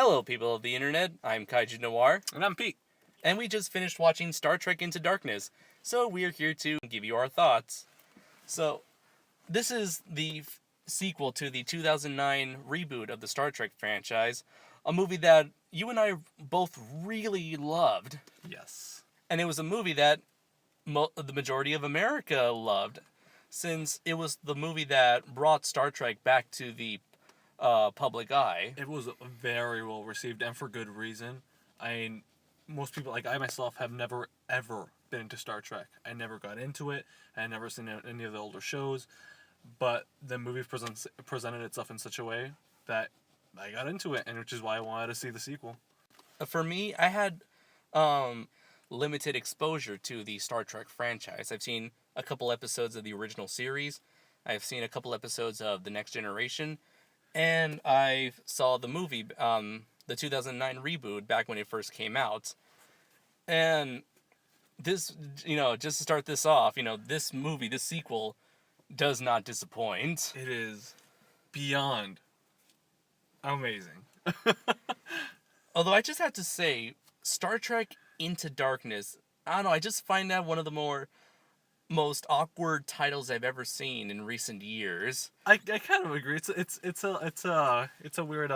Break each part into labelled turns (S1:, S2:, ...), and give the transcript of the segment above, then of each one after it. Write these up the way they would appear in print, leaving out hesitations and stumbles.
S1: Hello, people of the internet. I'm Kaiju Noir,
S2: And I'm Pete.
S1: and we just finished watching Star Trek Into Darkness, so we're here to give you our thoughts. So, this is the sequel to the 2009 reboot of the Star Trek franchise, a movie that you and I both really loved.
S2: Yes.
S1: And it was a movie that the majority of America loved, since it was the movie that brought Star Trek back to the public eye.
S2: It was very well received, and for good reason. Most people, like I myself, have never, ever been into Star Trek. I never got into it. I had never seen any of the older shows. But the movie presented itself in such a way that I got into it, and which is why I wanted to see the sequel.
S1: For me, I had limited exposure to the Star Trek franchise. I've seen a couple episodes of the original series. I've seen a couple episodes of The Next Generation. And I saw the movie, the 2009 reboot, back when it first came out. And this, just to start this off, this movie, this sequel, does not disappoint.
S2: It is beyond amazing.
S1: Although I just have to say, Star Trek Into Darkness, I don't know, I just find that one of the most awkward titles I've ever seen in recent years.
S2: I kind of agree. It's a weird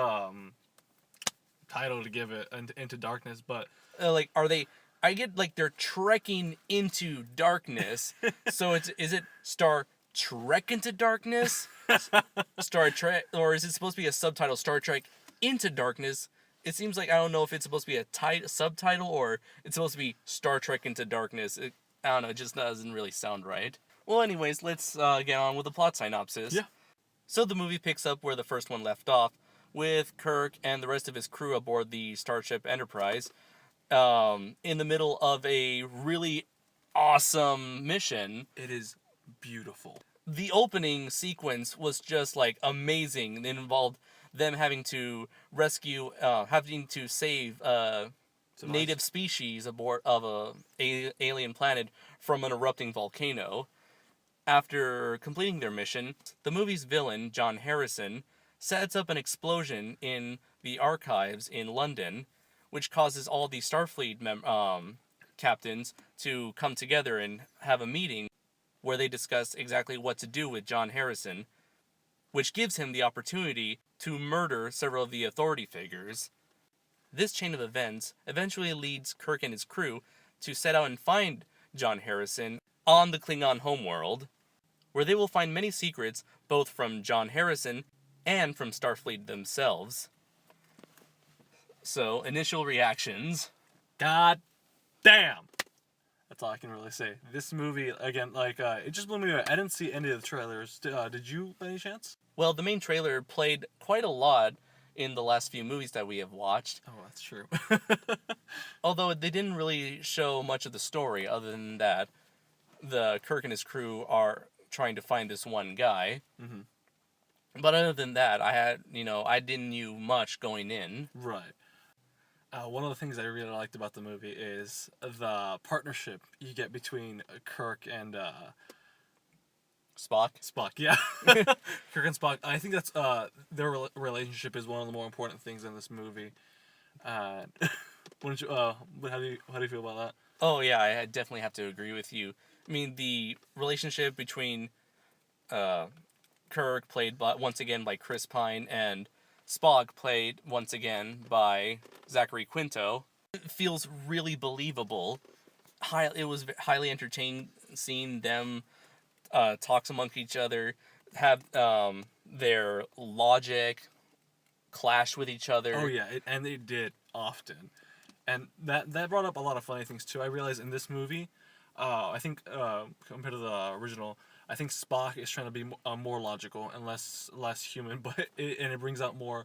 S2: title to give it, Into Darkness, but
S1: Are they? I get they're trekking into darkness. So is it Star Trek Into Darkness? Star Trek, or is it supposed to be a subtitle Star Trek Into Darkness? It seems like I don't know if it's supposed to be a subtitle or it's supposed to be Star Trek Into Darkness. I don't know, it just doesn't really sound right. Well, anyways, let's get on with the plot synopsis.
S2: Yeah.
S1: So the movie picks up where the first one left off, with Kirk and the rest of his crew aboard the Starship Enterprise, in the middle of a really awesome mission.
S2: It is beautiful.
S1: The opening sequence was just amazing. It involved them having to save native species aboard of a alien planet from an erupting volcano. After completing their mission, the movie's villain, John Harrison, sets up an explosion in the archives in London, which causes all the Starfleet captains to come together and have a meeting where they discuss exactly what to do with John Harrison, which gives him the opportunity to murder several of the authority figures. This chain of events eventually leads Kirk and his crew to set out and find John Harrison on the Klingon homeworld, where they will find many secrets both from John Harrison and from Starfleet themselves. So, initial reactions.
S2: God damn! That's all I can really say. This movie, again, it just blew me away. I didn't see any of the trailers. Did you, by any chance?
S1: Well, the main trailer played quite a lot in the last few movies that we have watched.
S2: Oh, that's true.
S1: Although they didn't really show much of the story, other than that the Kirk and his crew are trying to find this one guy.
S2: Mm-hmm.
S1: But other than that, I didn't knew much going in.
S2: Right. One of the things I really liked about the movie is the partnership you get between Kirk and
S1: Spock?
S2: Spock, yeah. Kirk and Spock. I think that's their relationship is one of the more important things in this movie. Wouldn't you? How do you feel about that?
S1: Oh yeah, I definitely have to agree with you. I mean, the relationship between Kirk, played once again by Chris Pine, and Spock, played once again by Zachary Quinto, it feels really believable. It was highly entertaining seeing them talk amongst each other, have their logic clash with each other.
S2: Oh yeah, and they did often, and that brought up a lot of funny things too. I realized in this movie, I think compared to the original, I think Spock is trying to be more logical and less human, but it brings out more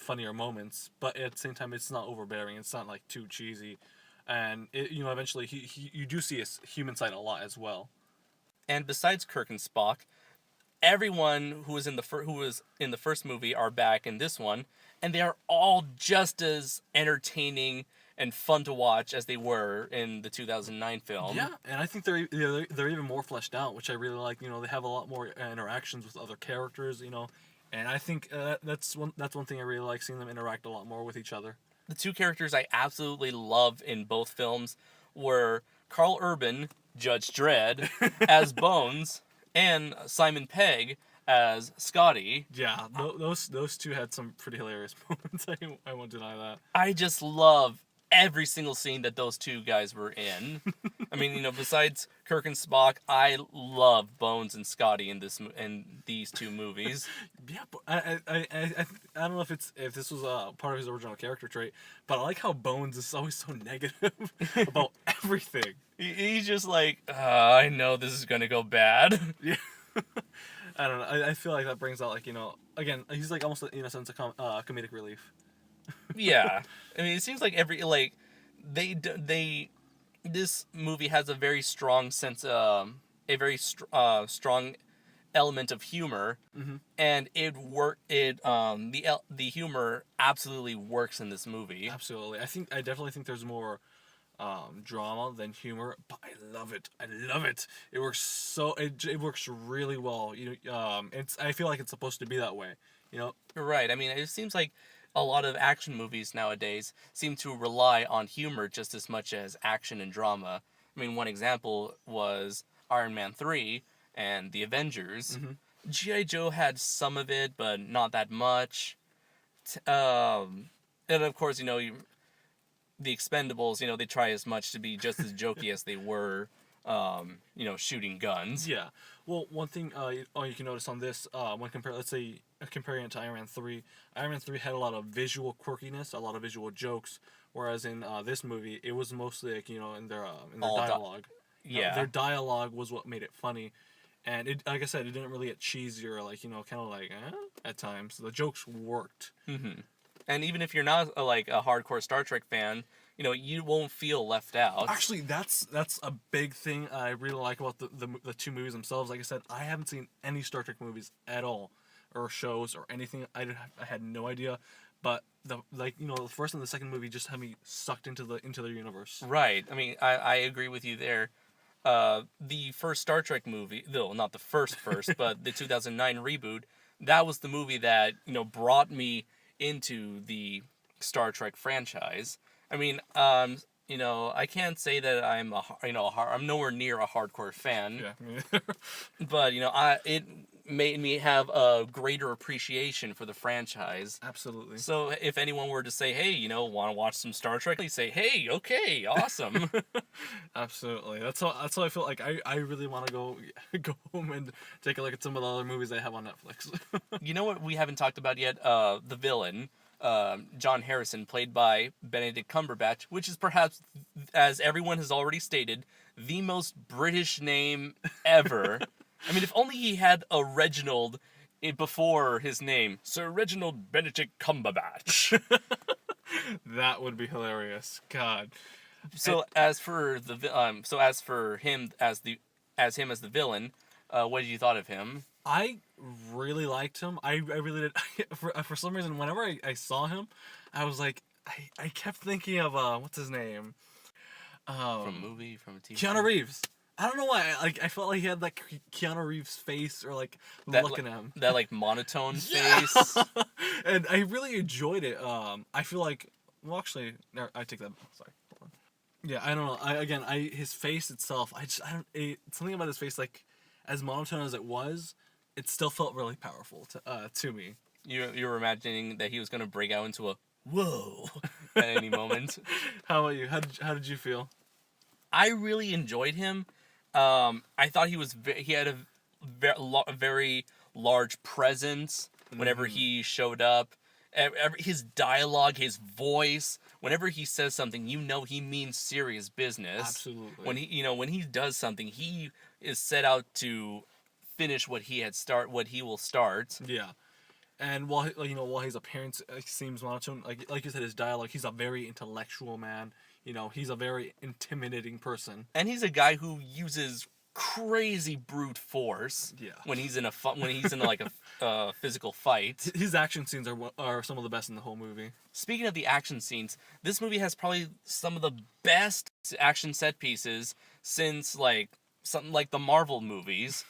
S2: funnier moments. But at the same time, it's not overbearing. It's not too cheesy, and eventually you do see a human side a lot as well.
S1: And besides Kirk and Spock, everyone who was in the first movie are back in this one, and they are all just as entertaining and fun to watch as they were in the 2009 film.
S2: Yeah, and I think they're even more fleshed out, which I really like. They have a lot more interactions with other characters. And I think that's one thing I really like, seeing them interact a lot more with each other.
S1: The two characters I absolutely love in both films were Carl Urban, Judge Dredd, as Bones, and Simon Pegg as Scotty.
S2: Yeah, those two had some pretty hilarious moments. I won't deny that.
S1: I just love every single scene that those two guys were in. I mean, besides Kirk and Spock, I love Bones and Scotty in these two movies.
S2: Yeah, but I don't know if this was part of his original character trait, but I like how Bones is always so negative about everything.
S1: He's just like, I know this is gonna go bad.
S2: Yeah. I don't know. I feel like that brings out, like, again, he's like almost in a sense a comedic relief.
S1: Yeah, I mean, it seems like this movie has a very strong sense, a very strong element of humor, and the humor absolutely works in this movie.
S2: Absolutely, I definitely think there's more drama than humor, but I love it. I love it. It works it works really well. I feel like it's supposed to be that way.
S1: Right. I mean, it seems like a lot of action movies nowadays seem to rely on humor just as much as action and drama. I mean, one example was Iron Man 3 and The Avengers. G.I. Joe had some of it, but not that much. And of course, the Expendables, they try as much to be just as jokey as they were, shooting guns.
S2: Yeah. Well, one thing you can notice on this, when comparing it to Iron Man 3, Iron Man 3 had a lot of visual quirkiness, a lot of visual jokes, whereas in this movie, it was mostly like, in their dialogue.
S1: Yeah.
S2: Their dialogue was what made it funny. And it, like I said, it didn't really get cheesy or like, kind of like, at times. The jokes worked.
S1: Mm-hmm. And even if you're not a hardcore Star Trek fan, you won't feel left out.
S2: Actually, that's a big thing I really like about the two movies themselves. Like I said, I haven't seen any Star Trek movies at all, or shows or anything. I had no idea, but the first and the second movie just had me sucked into their universe.
S1: Right. I mean, I agree with you there. The first Star Trek movie, though not the first, but the 2009 reboot, that was the movie that brought me into the Star Trek franchise. I mean, I can't say that I'm I'm nowhere near a hardcore fan.
S2: Yeah.
S1: But it made me have a greater appreciation for the franchise.
S2: Absolutely.
S1: So if anyone were to say, hey, want to watch some Star Trek, they say, hey, okay, awesome.
S2: Absolutely. That's how I feel like I really want to go home and take a look at some of the other movies they have on Netflix.
S1: You know what we haven't talked about yet? The villain, John Harrison, played by Benedict Cumberbatch, which is perhaps, as everyone has already stated, the most British name ever. I mean, if only he had a Reginald before his name. Sir Reginald Benedict Cumberbatch.
S2: That would be hilarious. God.
S1: So as for him as the villain, what did you thought of him?
S2: I really liked him. I really did. For some reason, whenever I saw him, I was like, I kept thinking of what's his name?
S1: From a movie, from a TV.
S2: Keanu Reeves. I don't know why. I felt like he had that Keanu Reeves face, or like looking at him.
S1: That monotone face.
S2: And I really enjoyed it. I feel like, well, actually, no, I take that. Sorry. Hold on. Yeah, I don't know. His face itself. Something about his face, like, as monotone as it was, it still felt really powerful to me.
S1: You were imagining that he was gonna break out into a whoa at any moment.
S2: How about you? How did you feel?
S1: I really enjoyed him. I thought he had a very large presence whenever he showed up. His dialogue, his voice, whenever he says something, he means serious business.
S2: Absolutely.
S1: When he does something, he is set out to finish what he will start.
S2: Yeah. And while his appearance seems monotone, like you said, his dialogue, he's a very intellectual man. He's a very intimidating person.
S1: And he's a guy who uses crazy brute force.
S2: Yeah.
S1: When he's in a physical fight.
S2: His action scenes are some of the best in the whole movie.
S1: Speaking of the action scenes, this movie has probably some of the best action set pieces since something like the Marvel movies.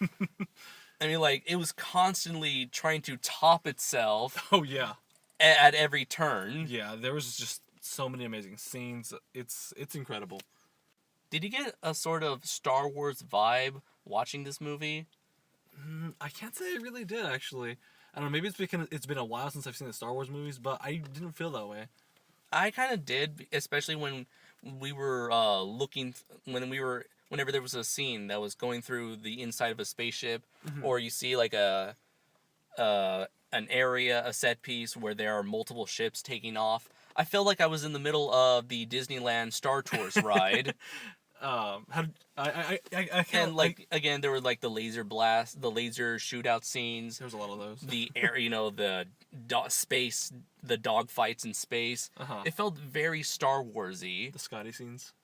S1: I mean, like, it was constantly trying to top itself
S2: Oh yeah,
S1: at every turn.
S2: yeah. There was just so many amazing scenes. It's incredible.
S1: Did you get a sort of Star Wars vibe watching this movie?
S2: I can't say I really did actually. I don't know. Maybe it's because it's been a while since I've seen the Star Wars movies, but I didn't feel that way.
S1: I kind of did, especially when we were whenever there was a scene that was going through the inside of a spaceship, or you see like an area, a set piece where there are multiple ships taking off. I felt like I was in the middle of the Disneyland Star Tours ride.
S2: How I can't
S1: And like again, there were like the laser blast, the laser shootout scenes,
S2: There's a lot of those.
S1: the air, the space, the dog fights in space.
S2: Uh-huh.
S1: It felt very Star Warsy.
S2: The Scotty scenes.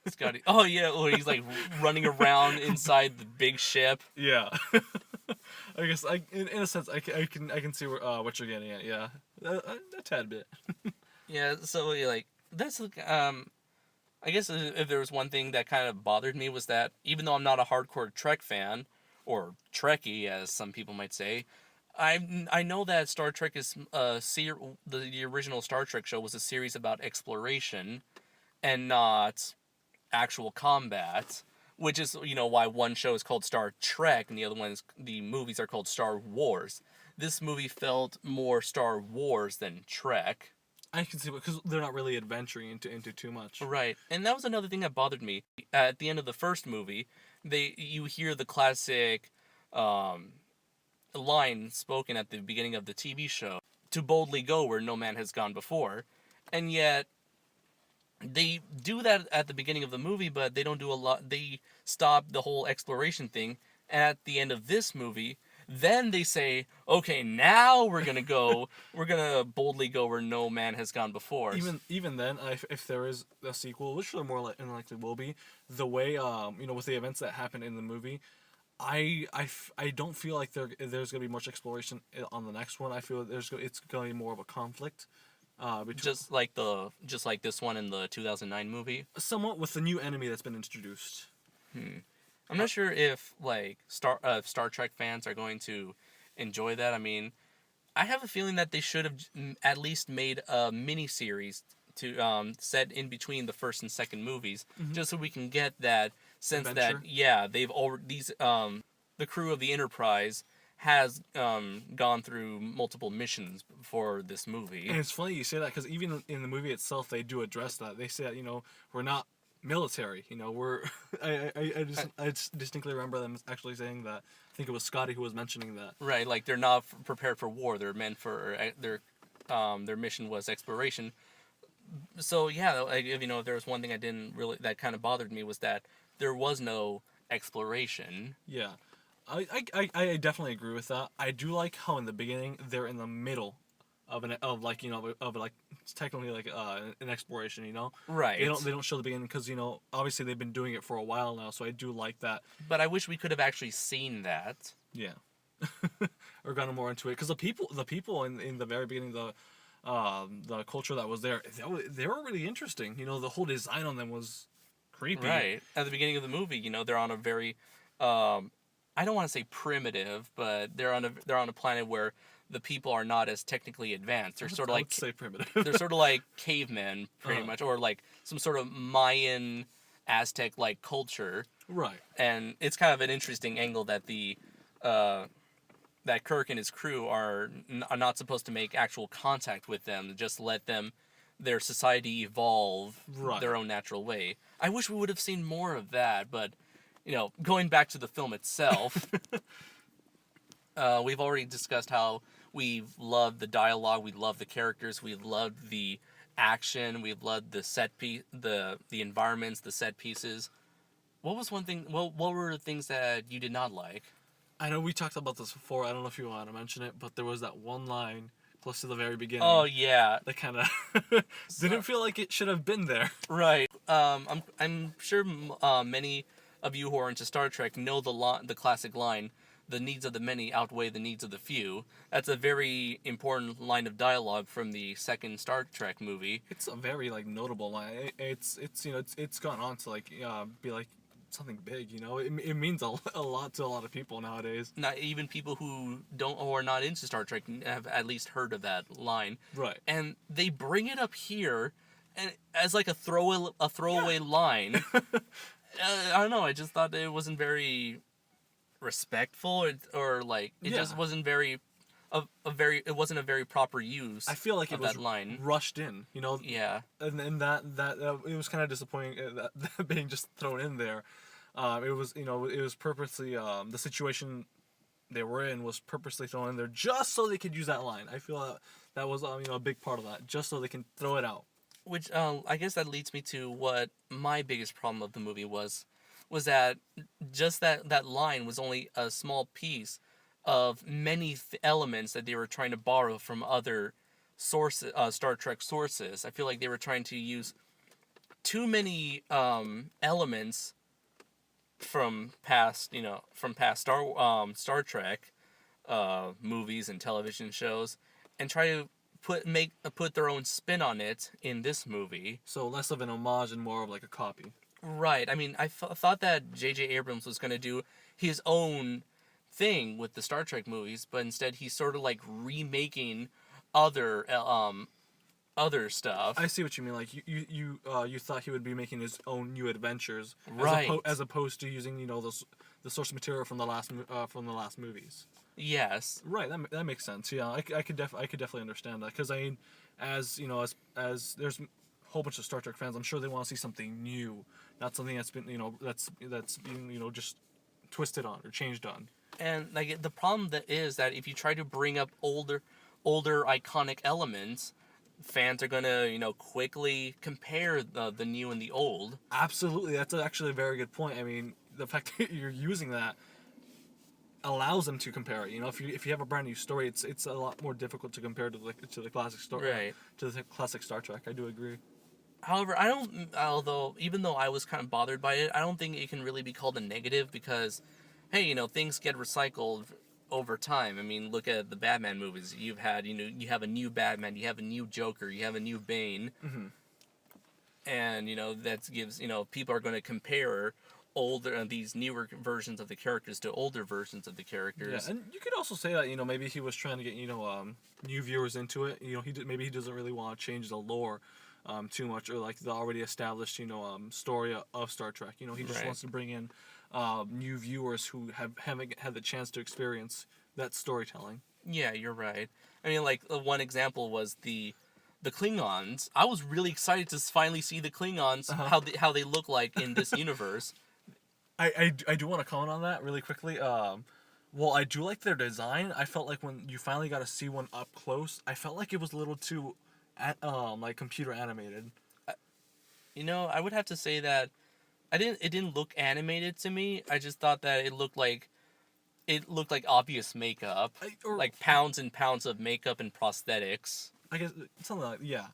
S1: Scotty, oh yeah, well, he's like running around inside the big ship.
S2: Yeah. I guess in a sense I can see what you're getting at. Yeah, a tad bit.
S1: Yeah, so like that's I guess if there was one thing that kind of bothered me was that even though I'm not a hardcore Trek fan, or Trekkie as some people might say, I know that Star Trek is the original Star Trek show was a series about exploration, and not actual combat, which is why one show is called Star Trek and the movies are called Star Wars. This movie felt more Star Wars than Trek.
S2: I can see because they're not really adventuring into too much.
S1: Right, and that was another thing that bothered me. At the end of the first movie, you hear the classic line spoken at the beginning of the TV show, "To boldly go where no man has gone before," and yet they do that at the beginning of the movie, but they don't do a lot. They stop the whole exploration thing at the end of this movie. Then they say, okay, now we're gonna boldly go where no man has gone before.
S2: Even then, if there is a sequel, which there more likely will be, the way with the events that happen in the movie, I don't feel like there's gonna be much exploration on the next one. I feel it's gonna be more of a conflict. Between,
S1: just like this one in the 2009 movie.
S2: Somewhat with the new enemy that's been introduced.
S1: I'm not sure if like Star Trek fans are going to enjoy that. I mean, I have a feeling that they should have at least made a mini series to set in between the first and second movies, just so we can get that sense
S2: Adventure.
S1: that they've already the crew of the Enterprise has gone through multiple missions for this movie.
S2: And it's funny you say that because even in the movie itself, they do address that. They say that we're not military. We're I just distinctly remember them actually saying that. I think it was Scotty who was mentioning that.
S1: Right, like they're not prepared for war. They're meant for their mission was exploration. So yeah, like, if there was one thing that kind of bothered me was that there was no exploration.
S2: Yeah, I definitely agree with that. I do like how in the beginning they're in the middle of it's technically like an exploration.
S1: Right.
S2: They don't show the beginning because obviously they've been doing it for a while now. So I do like that.
S1: But I wish we could have actually seen that.
S2: Yeah. Or gone more into it because the people in the very beginning, the culture that was there, they were really interesting. The whole design on them was creepy.
S1: Right. At the beginning of the movie, they're on a very I don't want to say primitive, but they're on a planet where the people are not as technically advanced. They're sort of like
S2: say primitive.
S1: They're sort of like cavemen, pretty much, or like some sort of Mayan, Aztec-like culture.
S2: Right.
S1: And it's kind of an interesting angle that that Kirk and his crew are not supposed to make actual contact with them. Just let their society evolve their own natural way. I wish we would have seen more of that, but going back to the film itself, we've already discussed how we've loved the dialogue, we love the characters, we loved the action, we loved the set piece, the environments, the set pieces. What was one thing? What were the things that you did not like?
S2: I know we talked about this before. I don't know if you want to mention it, but there was that one line close to the very beginning.
S1: Oh yeah,
S2: that kind of didn't feel like it should have been there.
S1: Right. I'm sure many of you who are into Star Trek know the classic line, "The needs of the many outweigh the needs of the few." That's a very important line of dialogue from the second Star Trek movie.
S2: It's a very notable line. It's gone on to be something big. You know, it means a lot to a lot of people nowadays.
S1: Not even people who don't or are not into Star Trek have at least heard of that line.
S2: Right.
S1: And they bring it up here, and as like a throwaway line. I don't know. I just thought that it wasn't very respectful, or like it just wasn't very. It wasn't a very proper use.
S2: I feel like it was
S1: that line
S2: rushed in, you know.
S1: Yeah.
S2: And that it was kind of disappointing that being just thrown in there. It was, you know, it was purposely the situation they were in was purposely thrown in there just so they could use that line. I feel that was you know, a big part of that, just so they can throw it out.
S1: Which I guess that leads me to what my biggest problem of the movie was that just that line was only a small piece of many elements that they were trying to borrow from other sources, Star Trek sources. I feel like they were trying to use too many elements from past Star Trek movies and television shows, and try to put their own spin on it in this movie.
S2: So less of an homage and more of like a copy.
S1: Right. I mean, I thought that J.J. Abrams was going to do his own thing with the Star Trek movies, but instead he's sort of like remaking other stuff.
S2: I see what you mean. Like you thought he would be making his own new adventures,
S1: right?
S2: As opposed to using, you know, the source material from the last movies.
S1: Yes.
S2: Right. That makes sense. Yeah, I could definitely understand that, because I mean, as you know, as there's a whole bunch of Star Trek fans, I'm sure they want to see something new, not something that's been, you know, that's being, you know, just twisted on or changed on.
S1: And like the problem that is that if you try to bring up older iconic elements, fans are gonna, you know, quickly compare the new and the old.
S2: Absolutely, that's actually a very good point. I mean, the fact that you're using that allows them to compare it. You know, if you have a brand new story, it's a lot more difficult to compare to the classic story,
S1: right?
S2: To the classic Star Trek. I do agree.
S1: However, even though I was kind of bothered by it, I don't think it can really be called a negative, because, hey, you know, things get recycled over time. I mean, look at the Batman movies. You have a new Batman, you have a new Joker, you have a new Bane.
S2: Mm-hmm.
S1: And, you know, that gives, you know, people are going to compare these newer versions of the characters to older versions of the characters.
S2: Yeah, and you could also say that, you know, maybe he was trying to get, you know, new viewers into it. You know, maybe he doesn't really want to change the lore too much, or like the already established, you know, story of Star Trek. You know, he just wants to bring in new viewers who haven't had the chance to experience that storytelling.
S1: Yeah, you're right. I mean, like, one example was the Klingons. I was really excited to finally see the Klingons, how they look like in this universe.
S2: I do want to comment on that really quickly. Well, I do like their design. I felt like when you finally got to see one up close, I felt like it was a little too like computer animated.
S1: You know, I would have to say that it didn't look animated to me. I just thought that it looked like obvious makeup, like pounds and pounds of makeup and prosthetics.
S2: I guess something like, yeah.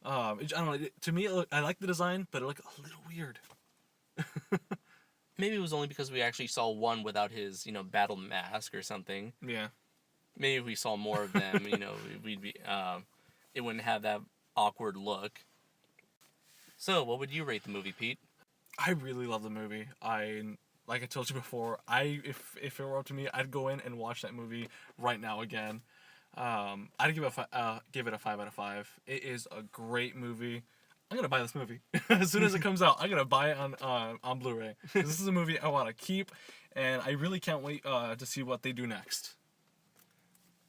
S2: I don't know. To me, I like the design, but it looked a little weird.
S1: Maybe it was only because we actually saw one without his, you know, battle mask or something.
S2: Yeah.
S1: Maybe if we saw more of them, you know, we'd be it wouldn't have that awkward look. So, what would you rate the movie, Pete?
S2: I really love the movie. Like I told you before, if it were up to me, I'd go in and watch that movie right now again. I'd give it a 5 out of 5. It is a great movie. I'm gonna buy this movie as soon as it comes out. I'm gonna buy it on Blu-ray. This is a movie I want to keep, and I really can't wait to see what they do next.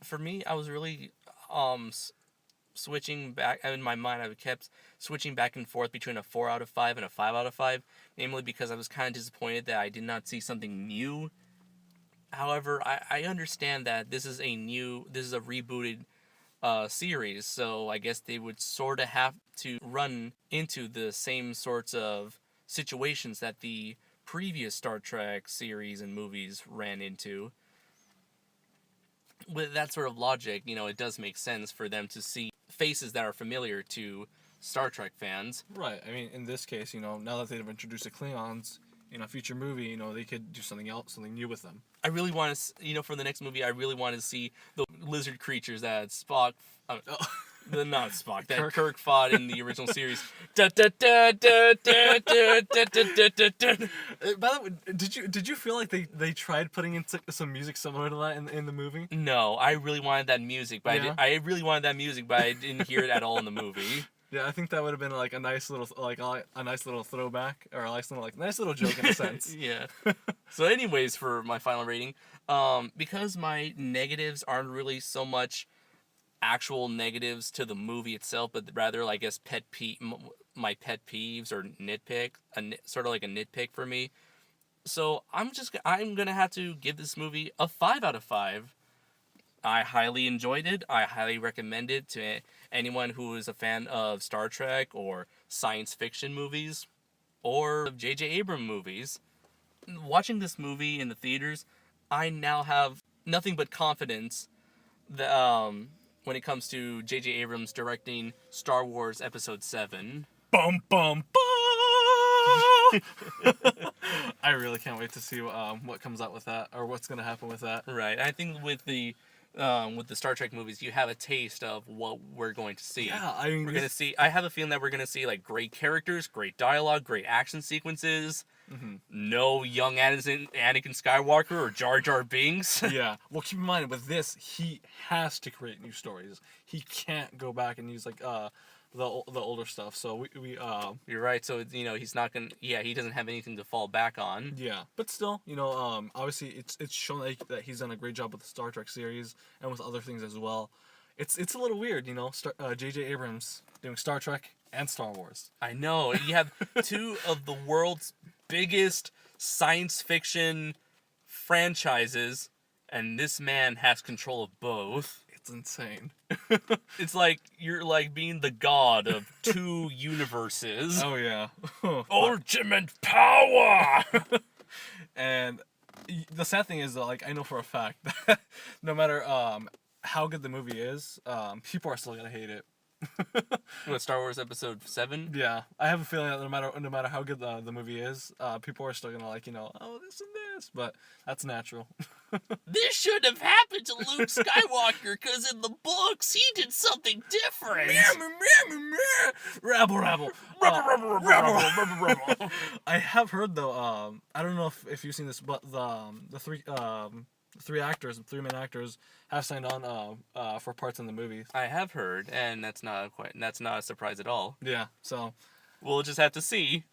S1: For me, I was really switching back in my mind. I kept switching back and forth between a 4 out of 5 and a 5 out of 5, namely because I was kind of disappointed that I did not see something new. However, I understand that this is a rebooted series, so I guess they would sort of have to run into the same sorts of situations that the previous Star Trek series and movies ran into. With that sort of logic, you know, it does make sense for them to see faces that are familiar to Star Trek fans.
S2: Right. I mean, in this case, you know, now that they've introduced the Klingons in a future movie, you know, they could do something else, something new with them.
S1: I really want to, you know, for the next movie, I really want to see the lizard creatures that Spock... Not Spock. That
S2: Kirk.
S1: Kirk fought in the original series. Da, da, da, da, da, da, da, da, da, da.
S2: By the way, did you feel like they tried putting in some music similar to that in the movie?
S1: No, I really wanted that music, but
S2: Yeah.
S1: I really wanted that music, but I didn't hear it at all in the movie.
S2: Yeah, I think that would have been like a nice little a nice little throwback or a nice little joke in a sense.
S1: Yeah. So, anyways, for my final rating, because my negatives aren't really so much actual negatives to the movie itself, but rather, I guess, my pet peeves or nitpick, sort of like a nitpick for me. So I'm gonna have to give this movie a 5 out of 5. I highly enjoyed it. I highly recommend it to anyone who is a fan of Star Trek or science fiction movies or of J.J. Abrams movies. Watching this movie in the theaters, I now have nothing but confidence that, when it comes to J.J. Abrams directing Star Wars Episode 7.
S2: Bum bum bum. I really can't wait to see what comes out with that or what's gonna happen with that.
S1: Right. I think with the Star Trek movies, you have a taste of what we're going to see.
S2: Yeah, I mean,
S1: we're gonna see. I have a feeling that we're gonna see like great characters, great dialogue, great action sequences.
S2: Mm-hmm.
S1: No young Anakin Skywalker or Jar Jar Binks.
S2: Yeah. Well, keep in mind with this, he has to create new stories. He can't go back and use like the older stuff. So we
S1: You're right. So he's not gonna. Yeah, he doesn't have anything to fall back on.
S2: yeah, but still, obviously it's shown that he's done a great job with the Star Trek series and with other things as well. It's a little weird, J.J. Abrams doing Star Trek and Star Wars.
S1: I know. You have two of the world's biggest science fiction franchises, and this man has control of both.
S2: It's insane.
S1: It's like you're like being the god of two universes.
S2: Oh yeah.
S1: Ultimate power.
S2: And the sad thing is, like, I know for a fact that no matter how good the movie is, people are still gonna hate it.
S1: What, Star Wars Episode 7?
S2: Yeah, I have a feeling that no matter how good the movie is, people are still gonna oh, this and this, but that's natural.
S1: This should have happened to Luke Skywalker because in the books he did something different.
S2: Rabble, rabble. I have heard though. I don't know if you've seen this, but the three main actors have signed on for parts in the movie.
S1: I have heard, and that's not a surprise at all.
S2: Yeah, so
S1: We'll just have to see.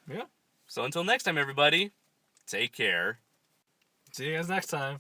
S2: yeah.
S1: So until next time, everybody, take care.
S2: See you guys next time.